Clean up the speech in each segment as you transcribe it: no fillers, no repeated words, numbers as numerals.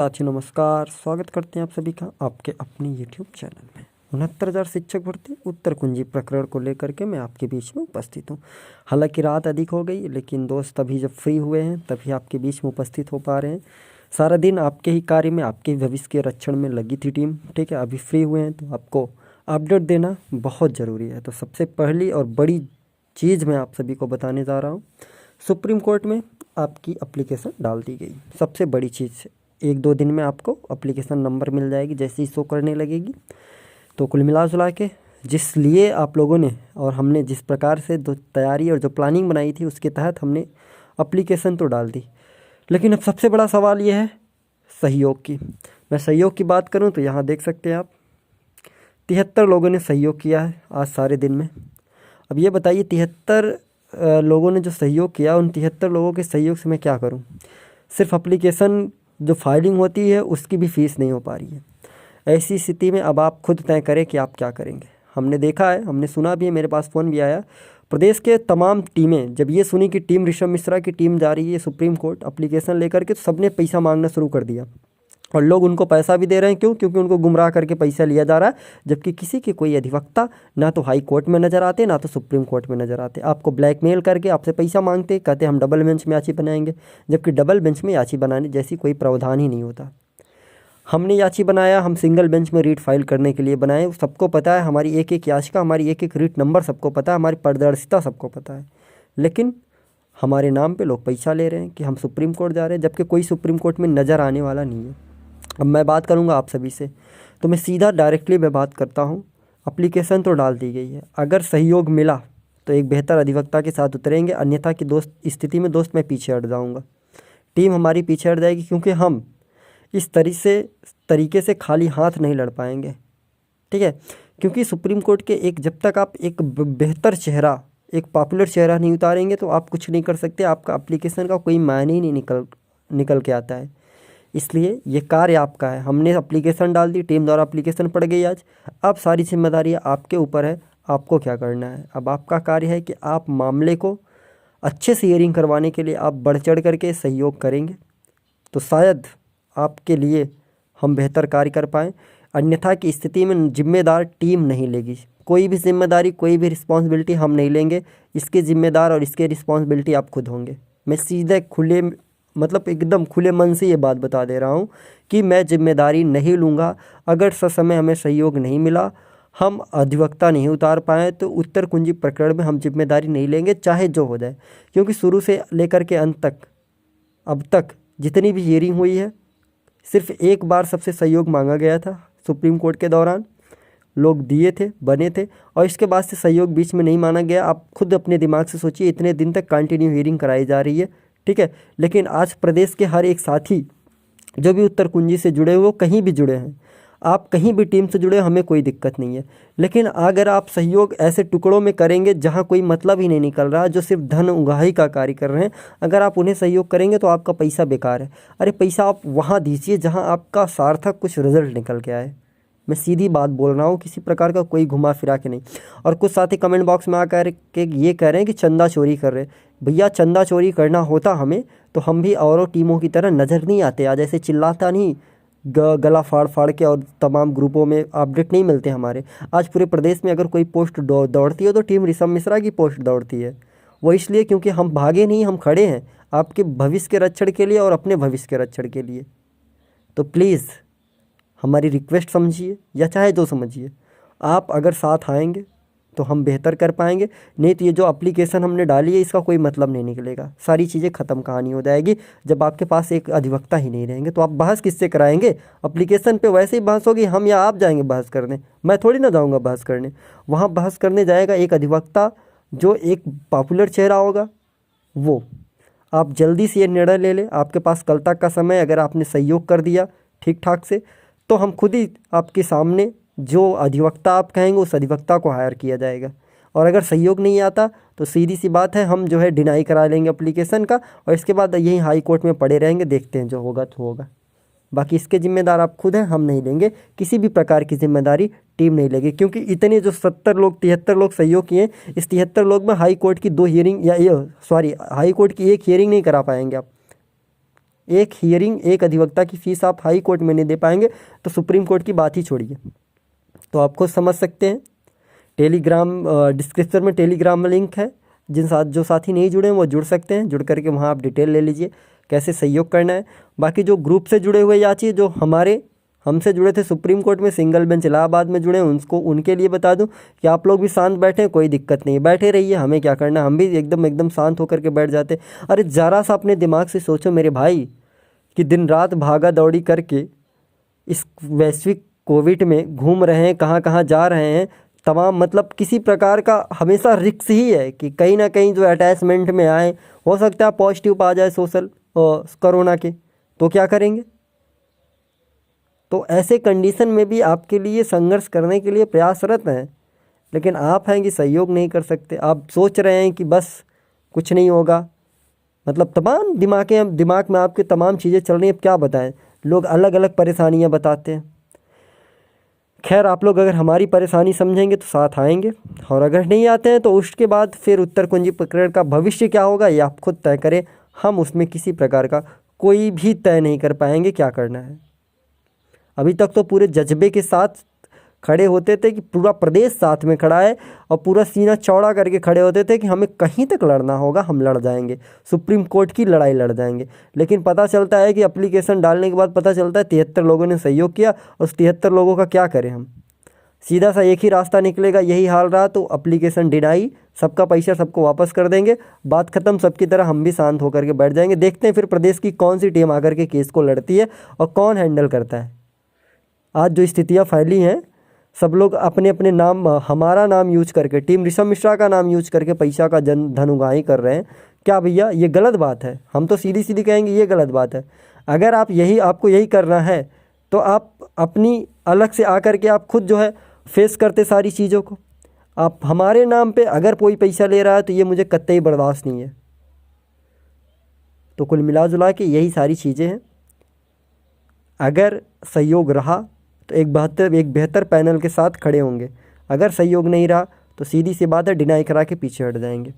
साथियों नमस्कार, स्वागत करते हैं आप सभी का आपके अपने यूट्यूब चैनल में। 69,000 शिक्षक भर्ती उत्तर कुंजी प्रकरण को लेकर के मैं आपके बीच में उपस्थित हूं। हालांकि रात अधिक हो गई, लेकिन दोस्त अभी जब फ्री हुए हैं तभी आपके बीच में उपस्थित हो पा रहे हैं। सारा दिन आपके ही कार्य में, आपके भविष्य के रक्षण में लगी थी टीम। ठीक है, अभी फ्री हुए हैं तो आपको अपडेट देना बहुत ज़रूरी है। तो सबसे पहली और बड़ी चीज़ मैं आप सभी को बताने जा रहा हूँ, सुप्रीम कोर्ट में आपकी एप्लीकेशन डाल दी गई। सबसे बड़ी चीज़, 1-2 दिन में आपको एप्लीकेशन नंबर मिल जाएगी जैसे ही शो करने लगेगी। तो कुल मिला जुला के जिस लिए आप लोगों ने और हमने जिस प्रकार से जो तैयारी और जो प्लानिंग बनाई थी उसके तहत हमने एप्लीकेशन तो डाल दी, लेकिन अब सबसे बड़ा सवाल ये है सहयोग की। मैं सहयोग की बात करूं तो यहाँ देख सकते हैं आप 73 लोगों ने सहयोग किया है आज सारे दिन में। अब ये बताइए 73 लोगों ने जो सहयोग किया, उन 73 लोगों के सहयोग से मैं क्या करूँ? सिर्फ एप्लीकेशन जो फाइलिंग होती है उसकी भी फीस नहीं हो पा रही है। ऐसी स्थिति में अब आप खुद तय करें कि आप क्या करेंगे। हमने देखा है, हमने सुना भी है, मेरे पास फ़ोन भी आया। प्रदेश के तमाम टीमें जब ये सुनी कि टीम ऋषभ मिश्रा की टीम जा रही है सुप्रीम कोर्ट एप्लीकेशन लेकर के, तो सबने पैसा मांगना शुरू कर दिया। और लोग उनको पैसा भी दे रहे हैं। क्यों? क्योंकि उनको गुमराह करके पैसा लिया जा रहा है, जबकि किसी के कोई अधिवक्ता ना तो हाई कोर्ट में नज़र आते, ना तो सुप्रीम कोर्ट में नज़र आते। आपको ब्लैकमेल करके आपसे पैसा मांगते, कहते हम डबल बेंच में याची बनाएंगे, जबकि डबल बेंच में याची बनाने जैसी कोई प्रावधान ही नहीं होता। हमने याची बनाया, हम सिंगल बेंच में रीट फाइल करने के लिए बनाए। सबको पता है हमारी एक एक याचिका, हमारी एक एक रीट नंबर सबको पता है, हमारी पारदर्शिता सबको पता है। लेकिन हमारे नाम पे लोग पैसा ले रहे हैं कि हम सुप्रीम कोर्ट जा रहे हैं, जबकि कोई सुप्रीम कोर्ट में नज़र आने वाला नहीं है। अब मैं बात करूंगा आप सभी से, तो मैं सीधा डायरेक्टली मैं बात करता हूं। एप्लीकेशन तो डाल दी गई है, अगर सहयोग मिला तो एक बेहतर अधिवक्ता के साथ उतरेंगे, अन्यथा की दोस्त स्थिति में दोस्त मैं पीछे हट जाऊंगा। टीम हमारी पीछे हट जाएगी, क्योंकि हम इस तरीके से खाली हाथ नहीं लड़ पाएंगे। ठीक है, क्योंकि सुप्रीम कोर्ट के जब तक आप एक बेहतर चेहरा, एक पॉपुलर चेहरा नहीं उतारेंगे तो आप कुछ नहीं कर सकते। आपका एप्लीकेशन का कोई मायने ही नहीं निकल के आता है। इसलिए ये कार्य आपका है। हमने एप्लीकेशन डाल दी, टीम द्वारा एप्लीकेशन पड़ गई आज। अब सारी जिम्मेदारी आपके ऊपर है, आपको क्या करना है। अब आपका कार्य है कि आप मामले को अच्छे से हियरिंग करवाने के लिए आप बढ़ चढ़ करके सहयोग करेंगे, तो शायद आपके लिए हम बेहतर कार्य कर पाएँ। अन्यथा की स्थिति में जिम्मेदार टीम नहीं लेगी, कोई भी जिम्मेदारी, कोई भी रिस्पॉन्सिबिलिटी हम नहीं लेंगे। इसके जिम्मेदार और इसके रिस्पॉन्सिबिलिटी आप खुद होंगे। मैं सीधे एकदम खुले मन से ये बात बता दे रहा हूँ कि मैं जिम्मेदारी नहीं लूँगा। अगर ससमय हमें सहयोग नहीं मिला, हम अधिवक्ता नहीं उतार पाए, तो उत्तर कुंजी प्रकरण में हम जिम्मेदारी नहीं लेंगे, चाहे जो हो जाए। क्योंकि शुरू से लेकर के अंत तक अब तक जितनी भी हियरिंग हुई है, सिर्फ एक बार सबसे सहयोग मांगा गया था सुप्रीम कोर्ट के दौरान, लोग दिए थे, बने थे, और इसके बाद से सहयोग बीच में नहीं माना गया। आप खुद अपने दिमाग से सोचिए, इतने दिन तक कंटिन्यू हियरिंग कराई जा रही है। ठीक है, लेकिन आज प्रदेश के हर एक साथी जो भी उत्तर कुंजी से जुड़े हुए, कहीं भी जुड़े हैं, आप कहीं भी टीम से जुड़े, हमें कोई दिक्कत नहीं है। लेकिन अगर आप सहयोग ऐसे टुकड़ों में करेंगे जहां कोई मतलब ही नहीं निकल रहा, जो सिर्फ धन उगाही का कार्य कर रहे हैं, अगर आप उन्हें सहयोग करेंगे तो आपका पैसा बेकार है। अरे पैसा आप वहाँ दीजिए जहाँ आपका सार्थक कुछ रिजल्ट निकल के आए। मैं सीधी बात बोल रहा हूँ, किसी प्रकार का कोई घुमा फिरा के नहीं। और कुछ साथी कमेंट बॉक्स में आकर के ये कह रहे हैं कि चंदा चोरी कर रहे। भैया, चंदा चोरी करना होता हमें तो हम भी औरों टीमों की तरह नज़र नहीं आते। आज ऐसे चिल्लाता नहीं, गला फाड़ फाड़ के, और तमाम ग्रुपों में अपडेट नहीं मिलते हमारे। आज पूरे प्रदेश में अगर कोई पोस्ट दौड़ती है तो टीम ऋषभ मिश्रा की पोस्ट दौड़ती है। वो इसलिए क्योंकि हम भागे नहीं, हम खड़े हैं आपके भविष्य के रक्षण के लिए और अपने भविष्य के रक्षण के लिए। तो प्लीज़ हमारी रिक्वेस्ट समझिए, या चाहे जो समझिए। आप अगर साथ आएंगे तो हम बेहतर कर पाएंगे, नहीं तो ये जो एप्लीकेशन हमने डाली है इसका कोई मतलब नहीं निकलेगा। सारी चीज़ें ख़त्म कहानी हो जाएगी। जब आपके पास एक अधिवक्ता ही नहीं रहेंगे तो आप बहस किससे कराएंगे? एप्लीकेशन पे वैसे ही बहस होगी, हम या आप जाएंगे बहस करने, मैं थोड़ी ना जाऊँगा बहस करने। वहाँ बहस करने जाएगा एक अधिवक्ता जो एक पॉपुलर चेहरा होगा। वो आप जल्दी से ये निर्णय ले लें, आपके पास कल तक का समय। अगर आपने सहयोग कर दिया ठीक ठाक से, तो हम खुद ही आपके सामने जो अधिवक्ता आप कहेंगे उस अधिवक्ता को हायर किया जाएगा। और अगर सहयोग नहीं आता तो सीधी सी बात है, हम जो है डिनाई करा लेंगे एप्लीकेशन का, और इसके बाद यही हाई कोर्ट में पड़े रहेंगे, देखते हैं जो होगा तो होगा। बाकी इसके जिम्मेदार आप खुद हैं, हम नहीं लेंगे। किसी भी प्रकार की जिम्मेदारी टीम नहीं लेगी, क्योंकि इतने जो 73 लोग सहयोग किए, इस 73 लोग में हाई कोर्ट की 2 हियरिंग हाई कोर्ट की 1 हियरिंग नहीं करा पाएंगे आप। एक हियरिंग, एक अधिवक्ता की फ़ीस आप हाई कोर्ट में नहीं दे पाएंगे तो सुप्रीम कोर्ट की बात ही छोड़िए। तो आप खुद समझ सकते हैं। टेलीग्राम डिस्क्रिप्शन में टेलीग्राम में लिंक है, जो साथी नहीं जुड़े हैं वो जुड़ सकते हैं। जुड़ करके वहाँ आप डिटेल ले लीजिए कैसे सहयोग करना है। बाकी जो ग्रुप से जुड़े हुए याची जो हमसे जुड़े थे सुप्रीम कोर्ट में, सिंगल बेंच इलाहाबाद में जुड़े हैं, उनके लिए बता दूं कि आप लोग भी शांत बैठे, कोई दिक्कत नहीं है, बैठे रहिए, हमें क्या करना, हम भी एकदम शांत होकर के बैठ जाते। अरे ज़रा सा अपने दिमाग से सोचो मेरे भाई कि दिन रात भागा दौड़ी करके इस वैश्विक कोविड में घूम रहे हैं, कहाँ कहाँ जा रहे हैं, तमाम मतलब किसी प्रकार का हमेशा रिस्क ही है कि कहीं ना कहीं जो अटैचमेंट में आए, हो सकता है पॉजिटिव आ जाए कोरोना के, तो क्या करेंगे। तो ऐसे कंडीशन में भी आपके लिए संघर्ष करने के लिए प्रयासरत हैं, लेकिन आप हैं कि सहयोग नहीं कर सकते। आप सोच रहे हैं कि बस कुछ नहीं होगा, मतलब तमाम दिमाग में आपके तमाम चीज़ें चल रही हैं। अब क्या बताएं, लोग अलग अलग परेशानियां बताते हैं। खैर, आप लोग अगर हमारी परेशानी समझेंगे तो साथ आएंगे, और अगर नहीं आते हैं तो उसके बाद फिर उत्तर कुंजी प्रकरण का भविष्य क्या होगा ये आप खुद तय करें। हम उसमें किसी प्रकार का कोई भी तय नहीं कर पाएंगे क्या करना है। अभी तक तो पूरे जज्बे के साथ खड़े होते थे कि पूरा प्रदेश साथ में खड़ा है, और पूरा सीना चौड़ा करके खड़े होते थे कि हमें कहीं तक लड़ना होगा हम लड़ जाएंगे, सुप्रीम कोर्ट की लड़ाई लड़ जाएंगे। लेकिन पता चलता है कि एप्लीकेशन डालने के बाद पता चलता है 73 लोगों ने सहयोग किया, और उस 73 लोगों का क्या करें हम। सीधा सा एक ही रास्ता निकलेगा, यही हाल रहा तो एप्लीकेशन डिनाई, सबका पैसा सबको वापस कर देंगे, बात खत्म, सबकी तरह हम भी शांत होकर के बैठ जाएंगे। देखते हैं फिर प्रदेश की कौन सी टीम आकर के केस को लड़ती है और कौन हैंडल करता है। आज जो स्थितियां फैली हैं, सब लोग अपने अपने नाम, हमारा नाम यूज करके, टीम ऋषभ मिश्रा का नाम यूज करके पैसा का धन उगाही कर रहे हैं। क्या भैया, ये गलत बात है। हम तो सीधी सीधी कहेंगे ये गलत बात है। अगर आपको यही करना है तो आप अपनी अलग से आकर के आप खुद जो है फेस करते सारी चीज़ों को। आप हमारे नाम पे अगर कोई पैसा ले रहा है तो ये मुझे कतई बर्दाश्त नहीं है। तो कुल मिला जुला के यही सारी चीज़ें हैं। अगर सहयोग रहा तो एक बेहतर पैनल के साथ खड़े होंगे, अगर सहयोग नहीं रहा तो सीधी सी बात है डिनाई करा के पीछे हट जाएंगे।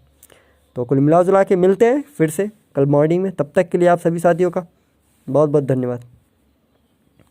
तो कुल मिला जुला के मिलते हैं फिर से कल मॉर्निंग में। तब तक के लिए आप सभी साथियों का बहुत बहुत धन्यवाद।